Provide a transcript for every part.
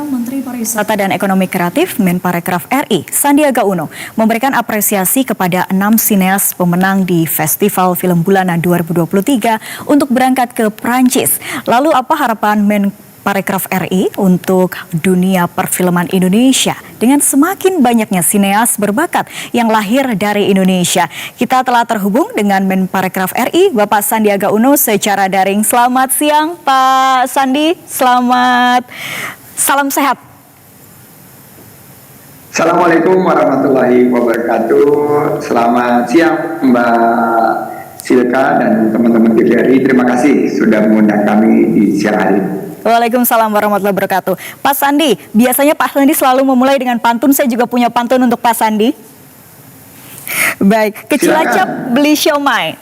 Menteri Pariwisata dan Ekonomi Kreatif Menparekraf RI, Sandiaga Uno, memberikan apresiasi kepada 6 sineas pemenang di Festival Film Bulanan 2023 untuk berangkat ke Prancis. Lalu apa harapan Menparekraf RI untuk dunia perfilman Indonesia dengan semakin banyaknya sineas berbakat yang lahir dari Indonesia? Kita telah terhubung dengan Menparekraf RI, Bapak Sandiaga Uno secara daring. Selamat siang Pak Sandi, salam sehat. Assalamualaikum warahmatullahi wabarakatuh. Selamat siang Mbak Silka dan teman-teman TVRI. Terima kasih sudah mengundang kami di siang hari. Waalaikumsalam warahmatullahi wabarakatuh. Pak Sandi, biasanya Pak Sandi selalu memulai dengan pantun. Saya juga punya pantun untuk Pak Sandi. Baik, ke Cilacap beli siomay.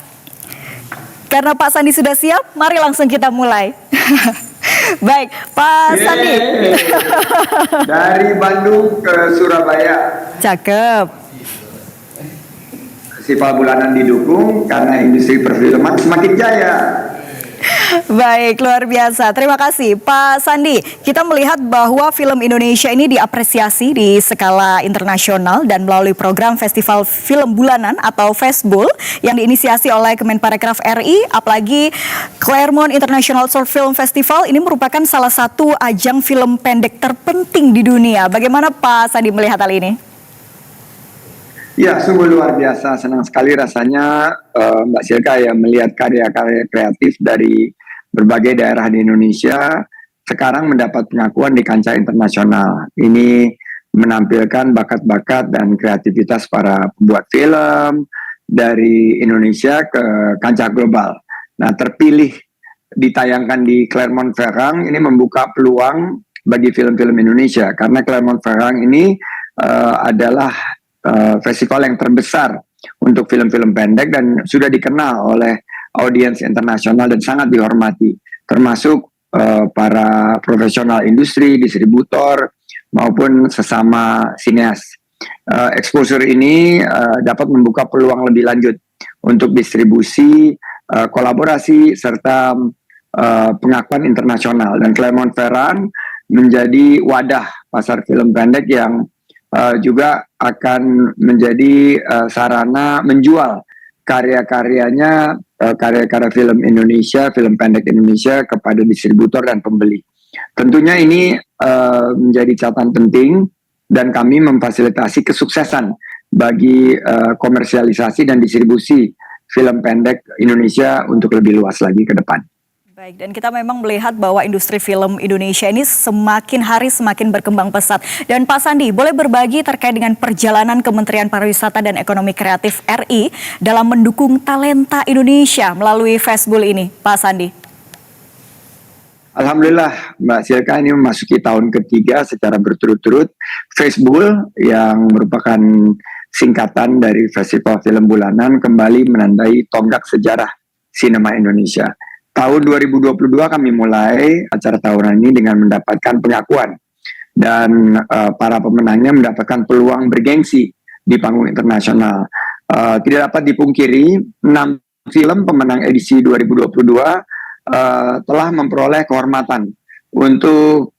Karena Pak Sandi sudah siap, mari langsung kita mulai. Baik, Pak Sandi. Dari Bandung ke Surabaya. Cakep. Festival Bulanan didukung karena industri perfilman semakin jaya. Baik, luar biasa. Terima kasih Pak Sandi. Kita melihat bahwa film Indonesia ini diapresiasi di skala internasional dan melalui program Festival Film Bulanan atau FESBUL yang diinisiasi oleh Kemenparekraf RI, apalagi Claremont International Short Film Festival ini merupakan salah satu ajang film pendek terpenting di dunia. Bagaimana Pak Sandi melihat hal ini? Ya, sungguh luar biasa. Senang sekali rasanya Mbak Silka ya melihat karya-karya kreatif dari berbagai daerah di Indonesia sekarang mendapat pengakuan di kancah internasional. Ini menampilkan bakat-bakat dan kreativitas para pembuat film dari Indonesia ke kancah global. Nah, terpilih ditayangkan di Clermont-Ferrand ini membuka peluang bagi film-film Indonesia karena Clermont-Ferrand ini adalah festival yang terbesar untuk film-film pendek dan sudah dikenal oleh audiens internasional dan sangat dihormati, termasuk para profesional industri, distributor maupun sesama sineas. Exposure ini dapat membuka peluang lebih lanjut untuk distribusi, kolaborasi serta pengakuan internasional, dan Clermont-Ferrand menjadi wadah pasar film pendek yang juga akan menjadi sarana menjual karya-karyanya, karya-karya film Indonesia, film pendek Indonesia kepada distributor dan pembeli. Tentunya ini menjadi catatan penting dan kami memfasilitasi kesuksesan bagi komersialisasi dan distribusi film pendek Indonesia untuk lebih luas lagi ke depan. Baik, dan kita memang melihat bahwa industri film Indonesia ini semakin hari semakin berkembang pesat. Dan Pak Sandi, boleh berbagi terkait dengan perjalanan Kementerian Pariwisata dan Ekonomi Kreatif RI dalam mendukung talenta Indonesia melalui FESBUL ini, Pak Sandi? Alhamdulillah, Mbak Silka, ini memasuki tahun ketiga secara berturut-turut. FESBUL yang merupakan singkatan dari Festival Film Bulanan kembali menandai tonggak sejarah sinema Indonesia. Tahun 2022 kami mulai acara tahunan ini dengan mendapatkan pengakuan dan para pemenangnya mendapatkan peluang bergengsi di panggung internasional. Tidak dapat dipungkiri, 6 film pemenang edisi 2022 telah memperoleh kehormatan untuk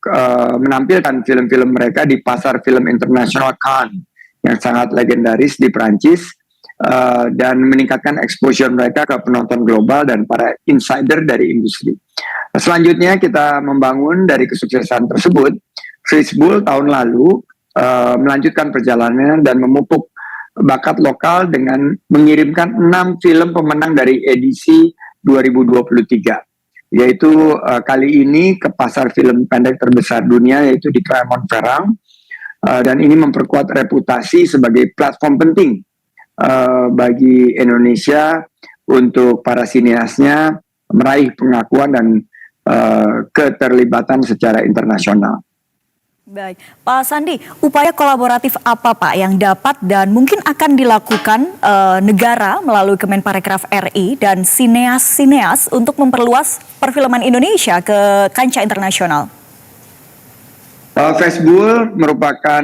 menampilkan film-film mereka di pasar film internasional Cannes yang sangat legendaris di Prancis. Dan meningkatkan exposure mereka ke penonton global dan para insider dari industri. Selanjutnya kita membangun dari kesuksesan tersebut. FESBUL tahun lalu melanjutkan perjalanannya dan memupuk bakat lokal dengan mengirimkan 6 film pemenang dari edisi 2023. Yaitu kali ini ke pasar film pendek terbesar dunia, yaitu di Clermont-Ferrand. Dan ini memperkuat reputasi sebagai platform penting bagi Indonesia untuk para sineasnya meraih pengakuan dan keterlibatan secara internasional. Baik, Pak Sandi, upaya kolaboratif apa Pak yang dapat dan mungkin akan dilakukan negara melalui Kemenparekraf RI dan sineas-sineas untuk memperluas perfilman Indonesia ke kancah internasional? FESBUL merupakan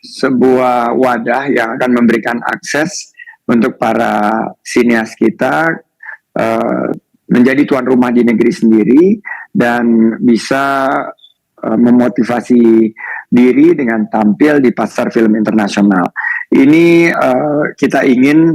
sebuah wadah yang akan memberikan akses untuk para sineas kita menjadi tuan rumah di negeri sendiri dan bisa memotivasi diri dengan tampil di pasar film internasional. Ini kita ingin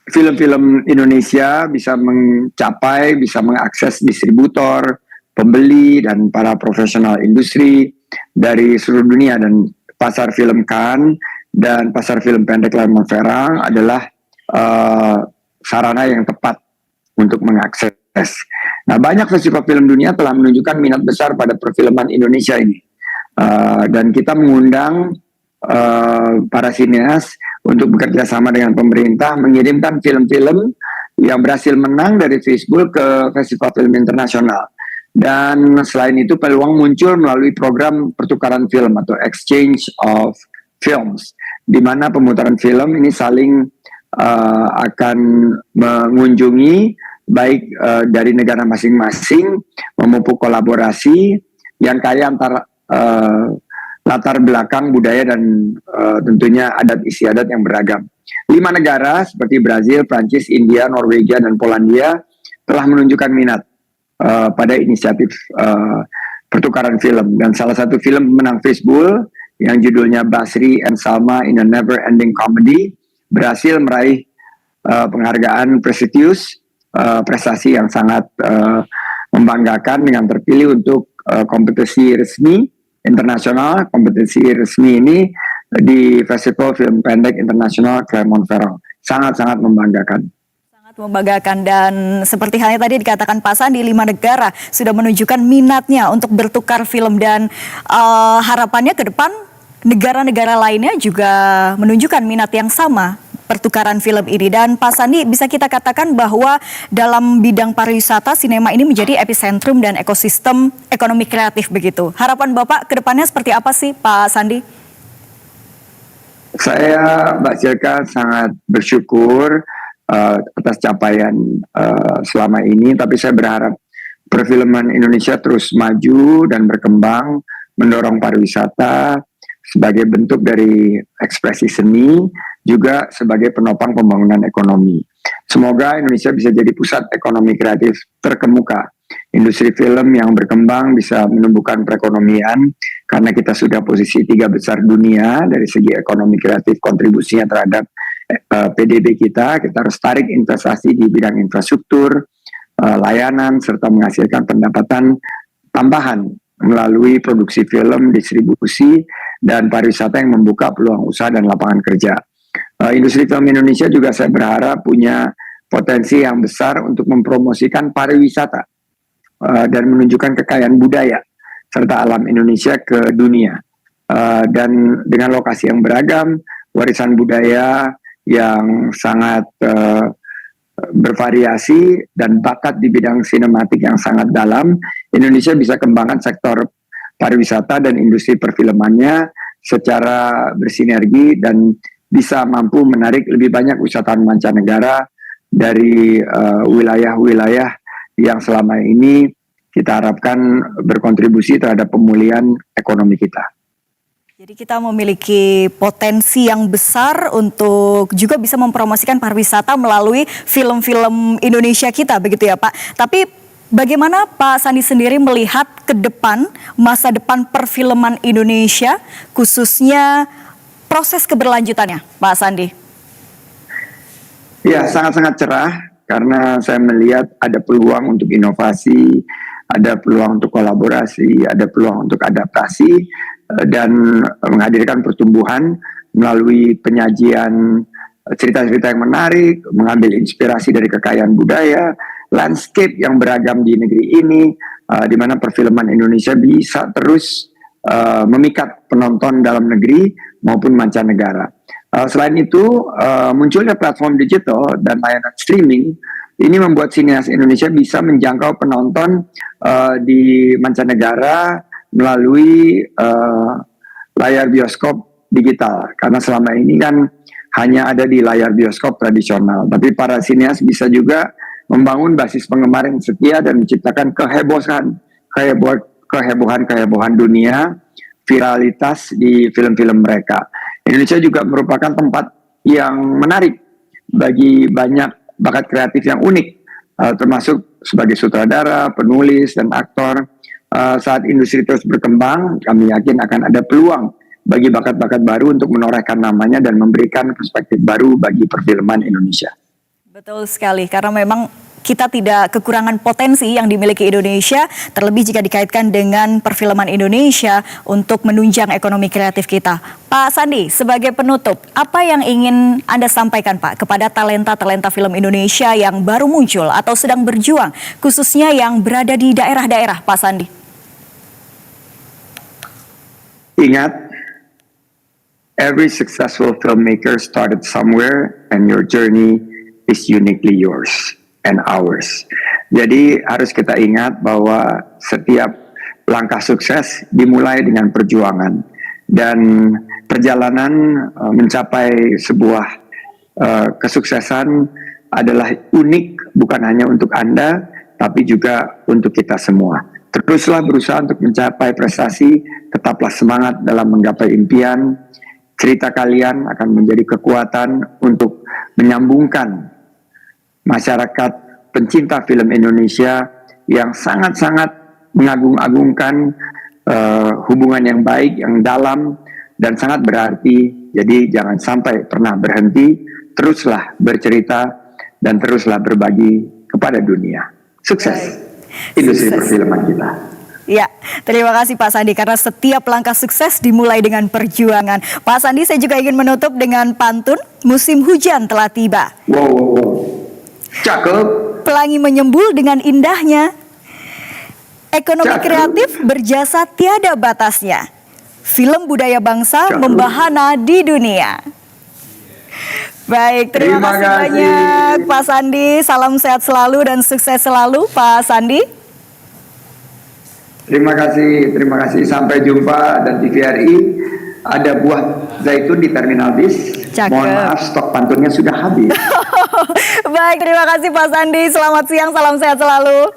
film-film Indonesia bisa mencapai, bisa mengakses distributor, pembeli, dan para profesional industri dari seluruh dunia. Dan pasar film Cannes dan pasar film pendek Clermont Ferrand adalah sarana yang tepat untuk mengakses. Nah, banyak festival film dunia telah menunjukkan minat besar pada perfilman Indonesia ini. Dan kita mengundang para sineas untuk bekerja sama dengan pemerintah mengirimkan film-film yang berhasil menang dari Facebook ke festival film internasional. Dan selain itu peluang muncul melalui program pertukaran film atau exchange of films, di mana pemutaran film ini saling akan mengunjungi baik dari negara masing-masing, memupuk kolaborasi yang kaya antara latar belakang budaya dan tentunya adat istiadat yang beragam. 5 negara seperti Brazil, Prancis, India, Norwegia, dan Polandia telah menunjukkan minat pada inisiatif pertukaran film. Dan salah satu film pemenang Fishbowl yang judulnya Basri and Salma in a Never Ending Comedy berhasil meraih penghargaan prestisius, prestasi yang sangat membanggakan dengan terpilih untuk kompetisi resmi internasional. Kompetisi resmi ini di Festival Film Pendek Internasional Clermont Ferrand. Sangat-sangat membanggakan. Sangat membanggakan, dan seperti halnya tadi dikatakan Pak Sandi, 5 negara sudah menunjukkan minatnya untuk bertukar film, dan harapannya ke depan negara-negara lainnya juga menunjukkan minat yang sama pertukaran film ini. Dan Pak Sandi, bisa kita katakan bahwa dalam bidang pariwisata, sinema ini menjadi epicentrum dan ekosistem ekonomi kreatif begitu. Harapan Bapak ke depannya seperti apa sih Pak Sandi? Saya, Mbak Silka, sangat bersyukur atas capaian selama ini, tapi saya berharap perfilman Indonesia terus maju dan berkembang, mendorong pariwisata sebagai bentuk dari ekspresi seni, juga sebagai penopang pembangunan ekonomi. Semoga Indonesia bisa jadi pusat ekonomi kreatif terkemuka. Industri film yang berkembang bisa menumbuhkan perekonomian, karena kita sudah posisi 3 besar dunia dari segi ekonomi kreatif, kontribusinya terhadap PDB kita. Kita harus tarik investasi di bidang infrastruktur, layanan, serta menghasilkan pendapatan tambahan melalui produksi film, distribusi, dan pariwisata yang membuka peluang usaha dan lapangan kerja. Industri film Indonesia juga saya berharap punya potensi yang besar untuk mempromosikan pariwisata dan menunjukkan kekayaan budaya serta alam Indonesia ke dunia. Dan dengan lokasi yang beragam, warisan budaya yang sangat bervariasi, dan bakat di bidang sinematik yang sangat dalam, Indonesia bisa kembangkan sektor pariwisata dan industri perfilmannya secara bersinergi dan bisa mampu menarik lebih banyak wisatawan mancanegara dari wilayah-wilayah yang selama ini kita harapkan berkontribusi terhadap pemulihan ekonomi kita. Jadi kita memiliki potensi yang besar untuk juga bisa mempromosikan pariwisata melalui film-film Indonesia kita, begitu ya Pak. Tapi bagaimana Pak Sandi sendiri melihat ke depan, masa depan perfilman Indonesia, khususnya proses keberlanjutannya, Pak Sandi? Ya, sangat-sangat cerah, karena saya melihat ada peluang untuk inovasi, ada peluang untuk kolaborasi, ada peluang untuk adaptasi, dan menghadirkan pertumbuhan melalui penyajian cerita-cerita yang menarik, mengambil inspirasi dari kekayaan budaya, landscape yang beragam di negeri ini, di mana perfilman Indonesia bisa terus memikat penonton dalam negeri maupun mancanegara. Selain itu, munculnya platform digital dan layanan streaming ini membuat sineas Indonesia bisa menjangkau penonton di mancanegara melalui layar bioskop digital. Karena selama ini kan hanya ada di layar bioskop tradisional, tapi para sineas bisa juga membangun basis penggemar yang setia dan menciptakan kehebohan dunia, viralitas di film-film mereka. Indonesia juga merupakan tempat yang menarik bagi banyak bakat kreatif yang unik, termasuk sebagai sutradara, penulis, dan aktor. saat industri terus berkembang, kami yakin akan ada peluang bagi bakat-bakat baru untuk menorehkan namanya dan memberikan perspektif baru bagi perfilman Indonesia. Betul sekali, karena memang kita tidak kekurangan potensi yang dimiliki Indonesia, terlebih jika dikaitkan dengan perfilman Indonesia untuk menunjang ekonomi kreatif kita. Pak Sandi, sebagai penutup, apa yang ingin Anda sampaikan Pak kepada talenta-talenta film Indonesia yang baru muncul atau sedang berjuang, khususnya yang berada di daerah-daerah, Pak Sandi? Ingat, every successful filmmaker started somewhere and your journey is uniquely yours and ours. Jadi harus kita ingat bahwa setiap langkah sukses dimulai dengan perjuangan dan perjalanan mencapai sebuah kesuksesan adalah unik bukan hanya untuk Anda tapi juga untuk kita semua. Teruslah berusaha untuk mencapai prestasi, tetaplah semangat dalam menggapai impian. Cerita kalian akan menjadi kekuatan untuk menyambungkan masyarakat pencinta film Indonesia yang sangat-sangat mengagung-agungkan hubungan yang baik, yang dalam, dan sangat berarti. Jadi jangan sampai pernah berhenti, teruslah bercerita, dan teruslah berbagi kepada dunia. Sukses industri perfilman kita. Ya, terima kasih Pak Sandi, karena setiap langkah sukses dimulai dengan perjuangan. Pak Sandi, saya juga ingin menutup dengan pantun, musim hujan telah tiba. Wow. Cakep. Pelangi menyembul dengan indahnya. Ekonomi kreatif berjasa tiada batasnya. Film budaya bangsa membahana di dunia. Baik, terima kasih banyak Pak Sandi. Salam sehat selalu dan sukses selalu Pak Sandi. Terima kasih. Sampai jumpa, dan TVRI ada buah zaitun di terminal bis. Cakep. Mohon maaf, stok pantunnya sudah habis. Baik, terima kasih Pak Sandi. Selamat siang, salam sehat selalu.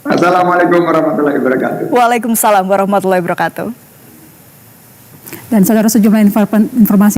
Assalamualaikum warahmatullahi wabarakatuh. Waalaikumsalam warahmatullahi wabarakatuh. Dan saudara, sejumlah informasi